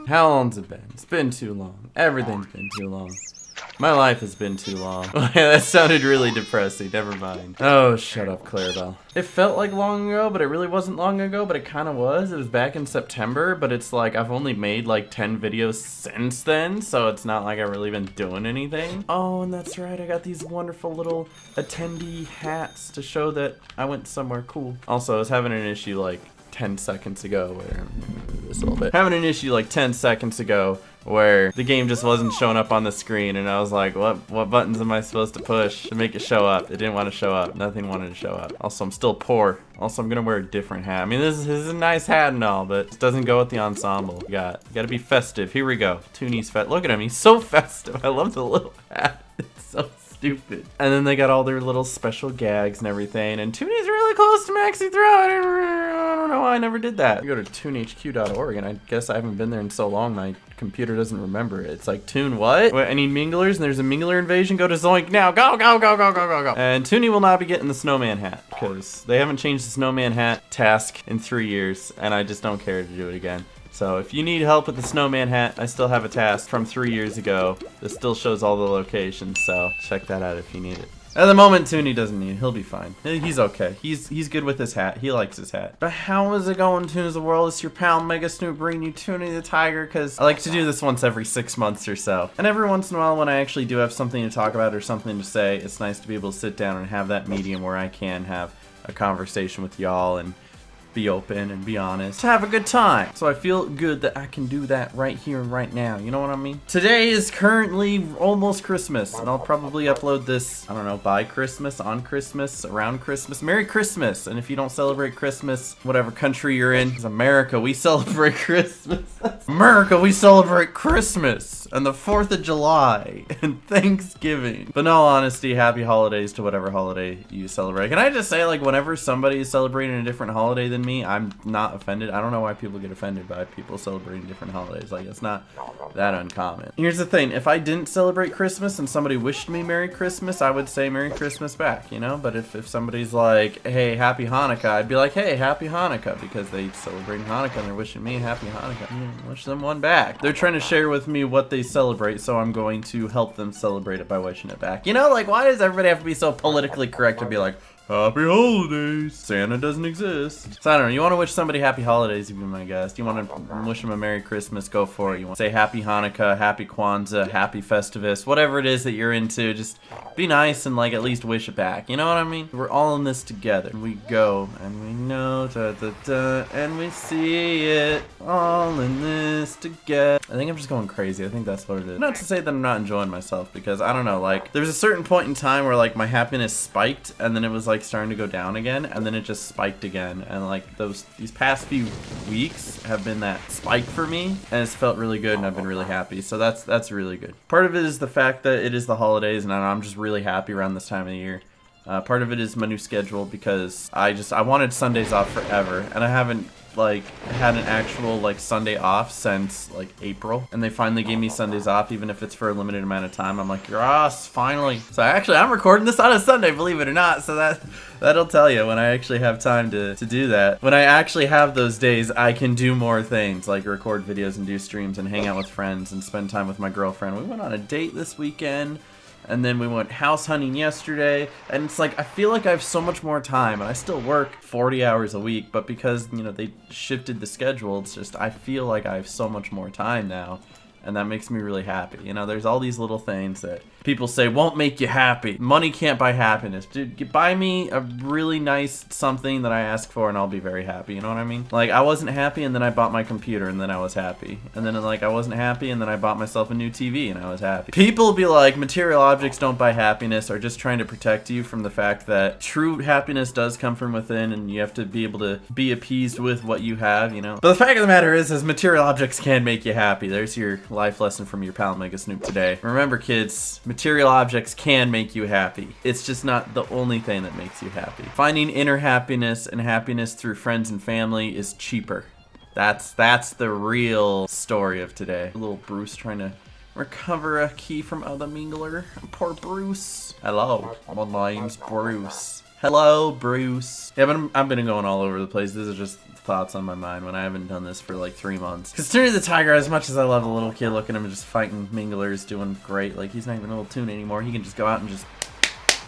How long's it been? It's been too long. Everything's been too long. My life has been too long. That sounded really depressing. Never mind. Oh, shut up, Clarabelle. It felt like long ago, but it really wasn't long ago, but it kind of was. It was back in September, but it's like I've only made like 10 videos since then, so it's not like I've really been doing anything. Oh, and that's right. I got these wonderful little attendee hats to show that I went somewhere cool. Also, I was having an issue like 10 seconds ago where this a little bit. Having an issue like 10 seconds ago where the game just wasn't showing up on the screen, and I was like, what buttons am I supposed to push to make it show up? It didn't want to show up. Nothing wanted to show up. Also, I'm still poor. Also, I'm gonna wear a different hat. I mean, this is a nice hat and all, but it doesn't go with the ensemble. You gotta be festive. Here we go. Toony's look at him. He's so festive. I love the little hat. It's so stupid. And then they got all their little special gags and everything, and Toony's really close to maxi throw. I don't know why I never did that. You go to toonhq.org, and I guess I haven't been there in so long, my computer doesn't remember it. It's like, Toon what? Wait, I need minglers, and there's a mingler invasion. Go to Zoink now. Go, go, go, go, go, go, go. And Toony will not be getting the snowman hat, because they haven't changed the snowman hat task in 3 years, and I just don't care to do it again. So if you need help with the snowman hat, I still have a task from 3 years ago that still shows all the locations, so check that out if you need it. At the moment, Toony doesn't need it. He'll be fine. He's okay. He's good with his hat. He likes his hat. But how is it going, Toons the World? It's your pal Mega Snoop bringing you Toony the Tiger, because I like to do this once every 6 months or so. And every once in a while when I actually do have something to talk about or something to say, it's nice to be able to sit down and have that medium where I can have a conversation with y'all and be open and be honest, have a good time. So I feel good that I can do that right here and right now. You know what I mean? Today is currently almost Christmas, and I'll probably upload this, I don't know, by Christmas, on Christmas, around Christmas. Merry Christmas! And if you don't celebrate Christmas, whatever country you're in, it's America, we celebrate Christmas. America, we celebrate Christmas and the 4th of July and Thanksgiving. But in all honesty, happy holidays to whatever holiday you celebrate. Can I just say, like, whenever somebody is celebrating a different holiday than me, I'm not offended. I don't know why people get offended by people celebrating different holidays. Like, it's not that uncommon. Here's the thing. If I didn't celebrate Christmas and somebody wished me Merry Christmas, I would say Merry Christmas back, you know? But if somebody's like, hey, Happy Hanukkah, I'd be like, hey, Happy Hanukkah, because they celebrate Hanukkah and they're wishing me Happy Hanukkah. Wish them one back. They're trying to share with me what they celebrate, so I'm going to help them celebrate it by wishing it back. You know, like, why does everybody have to be so politically correct to be like, Happy Holidays! Santa doesn't exist. So I don't know, you want to wish somebody Happy Holidays, you'd be my guest. You want to wish them a Merry Christmas, go for it. You want to say Happy Hanukkah, Happy Kwanzaa, Happy Festivus, whatever it is that you're into, just be nice and like at least wish it back. You know what I mean? We're all in this together. We go and we know, and we see it, all in this together. I think I'm just going crazy. I think that's what it is. Not to say that I'm not enjoying myself, because I don't know, like, there's a certain point in time where like my happiness spiked, and then it was like starting to go down again, and then it just spiked again, and like these past few weeks have been that spike for me, and it's felt really good, and I've been really happy. So that's really good. Part of it is the fact that it is the holidays, and I'm just really happy around this time of the year. Part of it is my new schedule, because I wanted Sundays off forever, and I haven't like had an actual like Sunday off since like April, and they finally gave me Sundays off, even if it's for a limited amount of time. I'm like, yes, finally. So I'm recording this on a Sunday, believe it or not, so that'll tell you when I actually have time to do that. When I actually have those days, I can do more things, like record videos and do streams and hang out with friends and spend time with my girlfriend. We went on a date this weekend, and then we went house hunting yesterday, and it's like I feel like I have so much more time, and I still work 40 hours a week, but because, you know, they shifted the schedule, it's just I feel like I have so much more time now, and that makes me really happy. You know, there's all these little things that people say won't make you happy. Money can't buy happiness. Dude, buy me a really nice something that I ask for and I'll be very happy. You know what I mean? Like, I wasn't happy and then I bought my computer and then I was happy. And then like I wasn't happy and then I bought myself a new TV and I was happy. People be like, material objects don't buy happiness, or just trying to protect you from the fact that true happiness does come from within, and you have to be able to be appeased with what you have, you know? But the fact of the matter is material objects can make you happy. There's your life lesson from your pal Mega Snoop today. Remember, kids, material objects can make you happy. It's just not the only thing that makes you happy. Finding inner happiness and happiness through friends and family is cheaper. That's the real story of today. Little Bruce trying to recover a key from the mingler. Poor Bruce. Hello, my name's Bruce. Hello, Bruce. Yeah, but I've been going all over the place. These are just thoughts on my mind when I haven't done this for like 3 months. Because Toony the Tiger, as much as I love the little kid, look at him just fighting minglers, doing great. Like, he's not even a little Toony anymore. He can just go out and just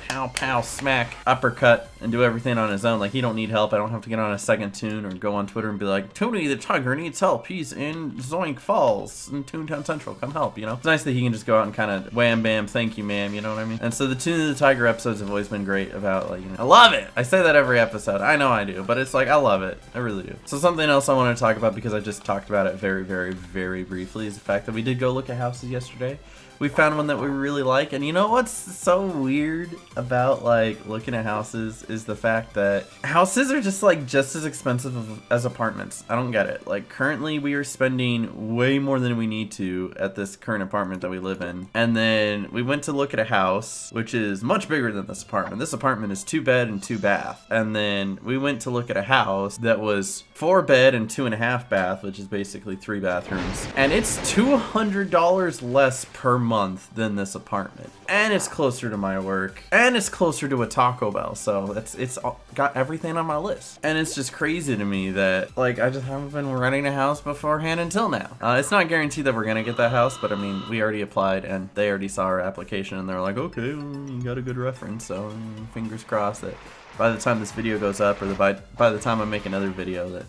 pow, pow, smack, uppercut, and do everything on his own. Like, he don't need help. I don't have to get on a second Toon or go on Twitter and be like, Toony the Tiger needs help. He's in Zoink Falls in Toontown Central. Come help, you know? It's nice that he can just go out and kind of wham, bam, thank you, ma'am, you know what I mean? And so the Toony the Tiger episodes have always been great about, like, you know, I love it! I say that every episode. I know I do, but it's like, I love it. I really do. So something else I want to talk about, because I just talked about it very, very, very briefly, is the fact that we did go look at houses yesterday. We found one that we really like, and you know what's so weird about like looking at houses is the fact that houses are just like just as expensive as apartments. I don't get it. Like, currently we are spending way more than we need to at this current apartment that we live in, and then we went to look at a house which is much bigger than this apartment. This apartment is 2 bed and 2 bath, and then we went to look at a house that was 4 bed and 2.5 bath, which is basically 3 bathrooms, and it's $200 less per month than this apartment, and it's closer to my work, and it's closer to a Taco Bell, so it's got everything on my list. And it's just crazy to me that like I just haven't been renting a house beforehand until now. It's not guaranteed that we're gonna get that house, but I mean, we already applied and they already saw our application and they're like, okay, well, you got a good reference, so fingers crossed that by the time this video goes up, or by the time I make another video, that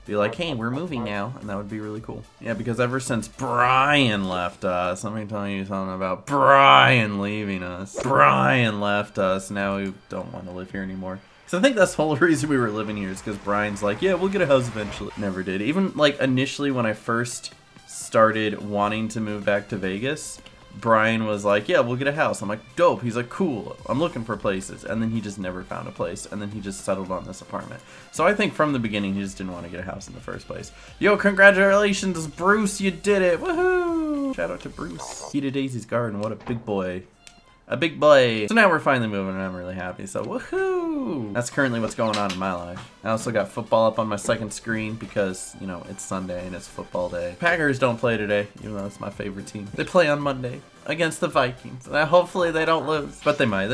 be like, hey, we're moving now, and that would be really cool. Yeah, because ever since Brian left us, let me tell you something about Brian leaving us. Brian left us, now we don't want to live here anymore. So I think that's the whole reason we were living here, is because Brian's like, yeah, we'll get a house eventually. Never did. Even like initially when I first started wanting to move back to Vegas, Brian was like, yeah, we'll get a house. I'm like, dope. He's like, cool. I'm looking for places. And then he just never found a place. And then he just settled on this apartment. So I think from the beginning, he just didn't want to get a house in the first place. Yo, congratulations, Bruce. You did it. Woohoo. Shout out to Bruce. He to Daisy's garden. What a big boy. A big boy. So now we're finally moving and I'm really happy. So woohoo! That's currently what's going on in my life. I also got football up on my second screen because, you know, it's Sunday and it's football day. Packers don't play today, even though it's my favorite team. They play on Monday against the Vikings. Hopefully they don't lose, but they might.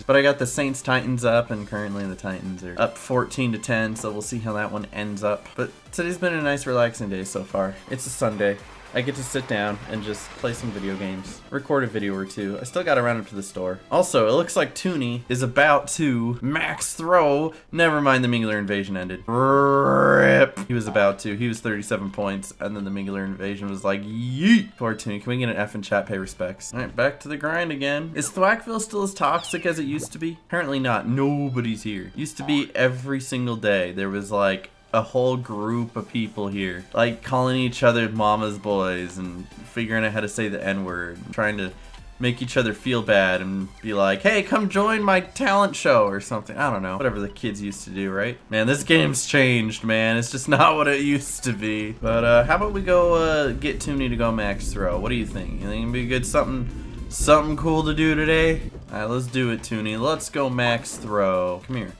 But I got the Saints Titans up, and currently the Titans are up 14-10, so we'll see how that one ends up. But today's been a nice relaxing day so far. It's a Sunday. I get to sit down and just play some video games, record a video or two. I still gotta run up to the store. Also, it looks like Toony is about to max throw. Never mind, the Mingler invasion ended. RIP. He was about to. He was 37 points, and then the Mingler invasion was like, yeet. Poor Toony. Can we get an F in chat? Pay respects. All right, back to the grind again. Is Thwackville still as toxic as it used to be? Apparently not. Nobody's here. Used to be every single day. There was like a whole group of people here, like calling each other mama's boys and figuring out how to say the N-word, and trying to make each other feel bad and be like, hey, come join my talent show or something. I don't know. Whatever the kids used to do, right? Man, this game's changed, man. It's just not what it used to be. But how about we go get Toony to go max throw? What do you think? You think it'd be good something cool to do today? Alright, let's do it, Toony. Let's go max throw. Come here.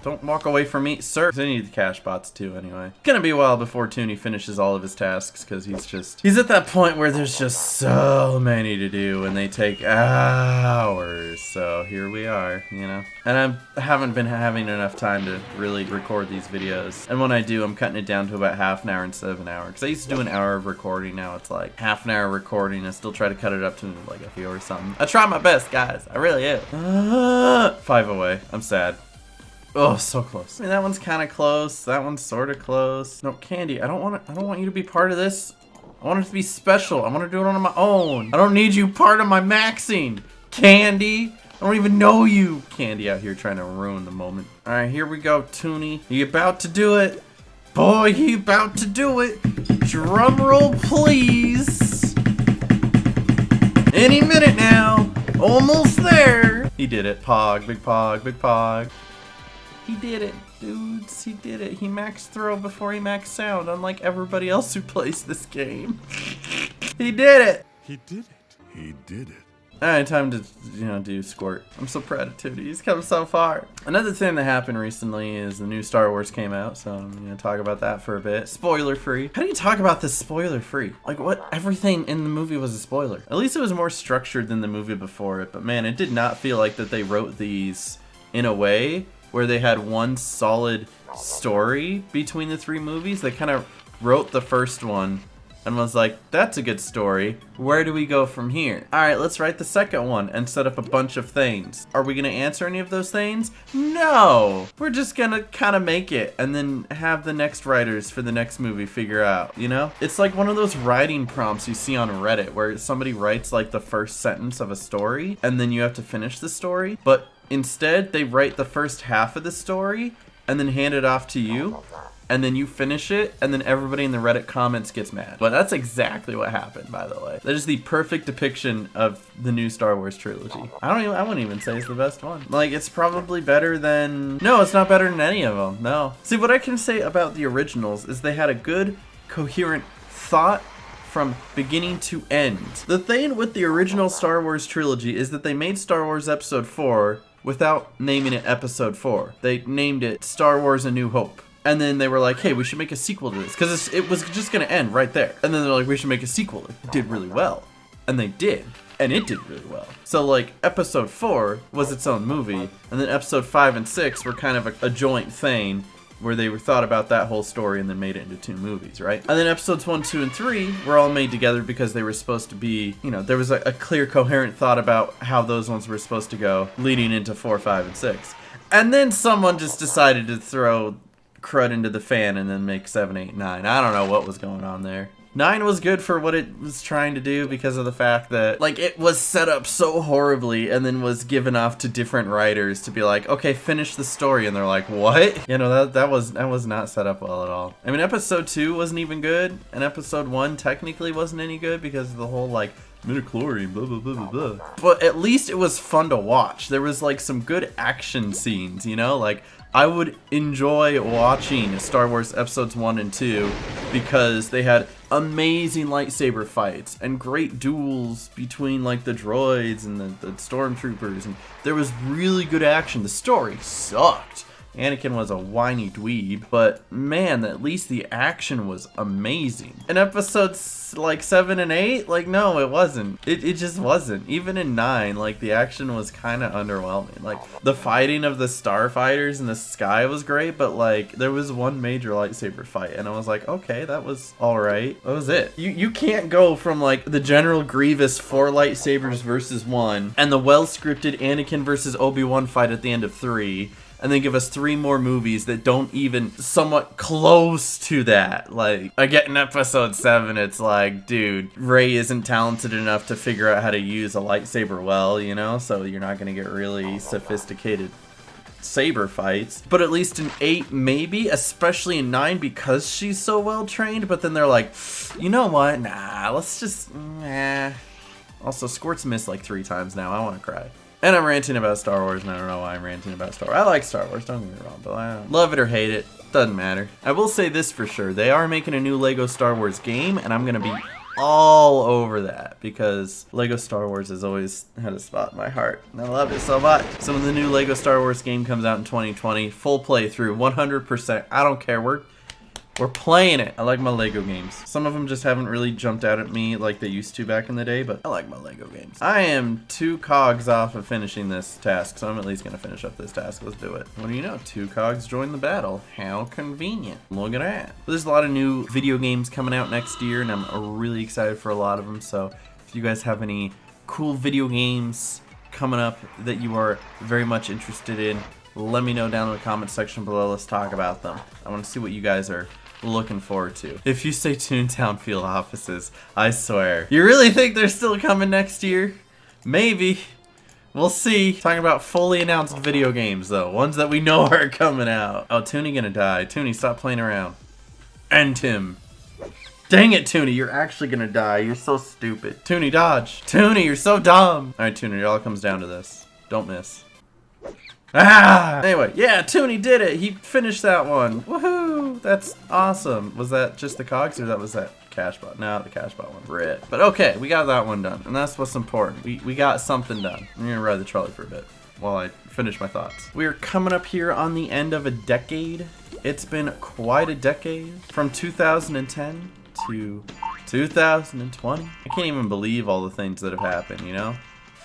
Don't walk away from me, sir. I need the cash bots too, anyway. It's gonna be a while before Toony finishes all of his tasks, because he's at that point where there's just so many to do, and they take hours. So here we are, you know. And I haven't been having enough time to really record these videos. And when I do, I'm cutting it down to about half an hour instead of an hour. Because I used to do an hour of recording, now it's like half an hour recording. I still try to cut it up to like a few or something. I try my best, guys. I really am. 5 away. I'm sad. Oh, so close. I mean, that one's kind of close. That one's sort of close. No, Candy, I don't want you to be part of this. I want it to be special. I want to do it on my own. I don't need you part of my maxing. Candy, I don't even know you. Candy out here trying to ruin the moment. All right, here we go, Toony. You about to do it? Boy, you about to do it. Drum roll, please. Any minute now. Almost there. He did it. Pog, big pog, big pog. He did it, dudes. He did it. He maxed throw before he maxed sound, unlike everybody else who plays this game. He did it. He did it. He did it. Alright, time to, do Squirt. I'm so proud of Toony. He's come so far. Another thing that happened recently is the new Star Wars came out, so I'm going to talk about that for a bit. Spoiler free. How do you talk about this spoiler free? Like, what? Everything in the movie was a spoiler. At least it was more structured than the movie before it, but man, it did not feel like that they wrote these in a way where they had one solid story between the 3 movies. They kind of wrote the first one and was like, that's a good story. Where do we go from here? All right, let's write the second one and set up a bunch of things. Are we gonna answer any of those things? No, we're just gonna kind of make it and then have the next writers for the next movie figure out, you know? It's like one of those writing prompts you see on Reddit where somebody writes like the first sentence of a story and then you have to finish the story, but instead they write the first half of the story and then hand it off to you. And then you finish it, and then everybody in the Reddit comments gets mad. But that's exactly what happened, by the way. That is the perfect depiction of the new Star Wars trilogy. I wouldn't even say it's the best one. Like, it's probably better than... No, it's not better than any of them, no. See, what I can say about the originals is they had a good, coherent thought from beginning to end. The thing with the original Star Wars trilogy is that they made Star Wars Episode 4 without naming it Episode 4. They named it Star Wars A New Hope. And then they were like, hey, we should make a sequel to this. Because it was just going to end right there. And then they're like, we should make a sequel. It did really well. And they did. And it did really well. So, like, Episode 4 was its own movie. And then Episode 5 and 6 were kind of a joint thing where they thought about that whole story and then made it into 2 movies, right? And then Episodes 1, 2, and 3 were all made together because they were supposed to be, you know, there was a clear, coherent thought about how those ones were supposed to go leading into 4, 5, and 6. And then someone just decided to throw crud into the fan and then make 7, 8, 9. I don't know what was going on there. 9 was good for what it was trying to do because of the fact that, like, it was set up so horribly and then was given off to different writers to be like, okay, finish the story, and they're like, what? You know, that was not set up well at all. I mean, Episode 2 wasn't even good, and Episode 1 technically wasn't any good because of the whole, like, midichlorian, blah, blah, blah, blah, blah. But at least it was fun to watch. There was, like, some good action scenes, you know? Like, I would enjoy watching Star Wars Episodes 1 and 2 because they had amazing lightsaber fights and great duels between, like, the droids and the stormtroopers, and there was really good action. The story sucked. Anakin was a whiny dweeb, but man, at least the action was amazing. In episodes like 7 and 8, like, no, it wasn't. It just wasn't. Even in 9, like, the action was kind of underwhelming. Like, the fighting of the starfighters in the sky was great, but, like, there was one major lightsaber fight, and I was like, okay, that was alright. That was it. You can't go from, like, the General Grievous 4 lightsabers versus 1, and the well-scripted Anakin versus Obi-Wan fight at the end of 3, and then give us 3 more movies that don't even somewhat close to that. Like, I get in Episode 7, it's like, dude, Rey isn't talented enough to figure out how to use a lightsaber well, you know? So you're not gonna get really sophisticated saber fights. But at least in 8, maybe, especially in 9, because she's so well trained. But then they're like, you know what? Nah, let's just, nah. Also, Squirt's missed like 3 times now. I wanna cry. And I'm ranting about Star Wars, and I don't know why I'm ranting about Star Wars. I like Star Wars, don't get me wrong, but I don't love it or hate it, doesn't matter. I will say this for sure, they are making a new Lego Star Wars game, and I'm gonna be all over that, because Lego Star Wars has always had a spot in my heart, and I love it so much. So when the new Lego Star Wars game comes out in 2020, full playthrough, 100%, I don't care, we're playing it. I like my Lego games. Some of them just haven't really jumped out at me like they used to back in the day, but I like my Lego games. I am 2 cogs off of finishing this task, so I'm at least gonna finish up this task. Let's do it. What do you know? 2 cogs join the battle. How convenient. Look at that. There's a lot of new video games coming out next year, and I'm really excited for a lot of them, so if you guys have any cool video games coming up that you are very much interested in, let me know down in the comment section below. Let's talk about them. I want to see what you guys are looking forward to. If you say Toontown field offices, I swear. You really think they're still coming next year? Maybe. We'll see. Talking about fully announced video games though. Ones that we know are coming out. Oh, Toony gonna die. Toony, stop playing around. End him. Dang it, Toony, you're actually gonna die. You're so stupid. Toony, dodge. Toony, you're so dumb. Alright, Toony, it all comes down to this. Don't miss. Ah! Anyway, yeah, Toony did it. He finished that one. Woohoo! That's awesome. Was that just the cogs, or was that cash bot? No, the cash bot one. Rip. But okay, we got that one done, and that's what's important. We got something done. I'm gonna ride the trolley for a bit while I finish my thoughts. We are coming up here on the end of a decade. It's been quite a decade. From 2010 to 2020. I can't even believe all the things that have happened, you know?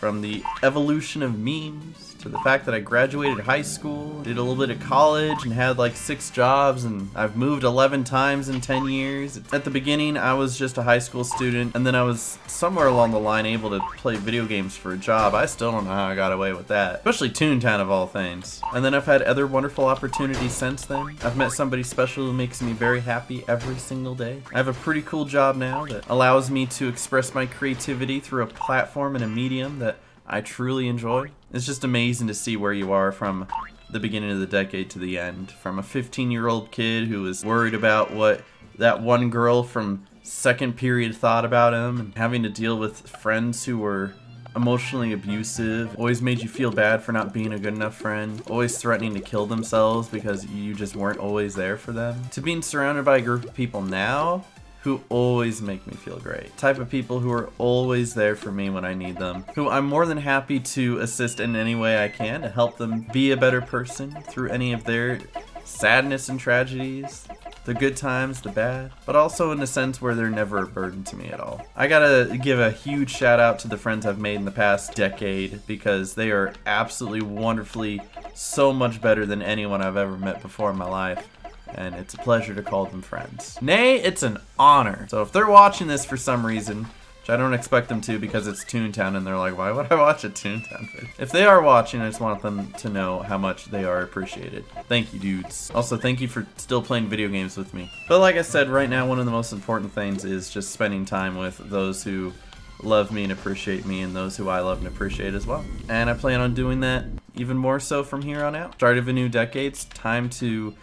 From the evolution of memes, to the fact that I graduated high school, did a little bit of college, and had like 6 jobs, and I've moved 11 times in 10 years. At the beginning, I was just a high school student, and then I was somewhere along the line able to play video games for a job. I still don't know how I got away with that, especially Toontown of all things. And then I've had other wonderful opportunities since then. I've met somebody special who makes me very happy every single day. I have a pretty cool job now that allows me to express my creativity through a platform and a medium that I truly enjoy. It's just amazing to see where you are from the beginning of the decade to the end. From a 15-year-old kid who was worried about what that one girl from second period thought about him, and having to deal with friends who were emotionally abusive, always made you feel bad for not being a good enough friend, always threatening to kill themselves because you just weren't always there for them, to being surrounded by a group of people now who always make me feel great. Type of people who are always there for me when I need them, who I'm more than happy to assist in any way I can to help them be a better person through any of their sadness and tragedies, the good times, the bad, but also in a sense where they're never a burden to me at all. I gotta give a huge shout out to the friends I've made in the past decade, because they are absolutely wonderfully so much better than anyone I've ever met before in my life. And it's a pleasure to call them friends. Nay, it's an honor. So if they're watching this for some reason, which I don't expect them to because it's Toontown and they're like, why would I watch a Toontown video? If they are watching, I just want them to know how much they are appreciated. Thank you, dudes. Also, thank you for still playing video games with me. But like I said, right now, one of the most important things is just spending time with those who love me and appreciate me, and those who I love and appreciate as well. And I plan on doing that even more so from here on out. Start of a new decade, it's time to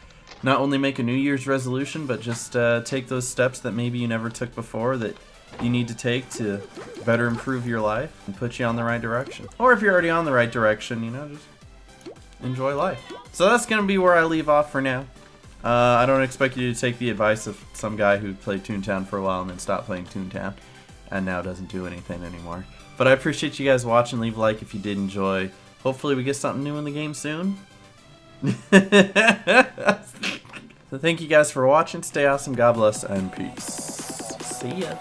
not only make a New Year's resolution, but just take those steps that maybe you never took before that you need to take to better improve your life and put you on the right direction. Or if you're already on the right direction, you know, just enjoy life. So that's going to be where I leave off for now. I don't expect you to take the advice of some guy who played Toontown for a while and then stopped playing Toontown and now doesn't do anything anymore. But I appreciate you guys watching. Leave a like if you did enjoy. Hopefully we get something new in the game soon. So thank you guys for watching. Stay awesome, God bless, and peace. See ya.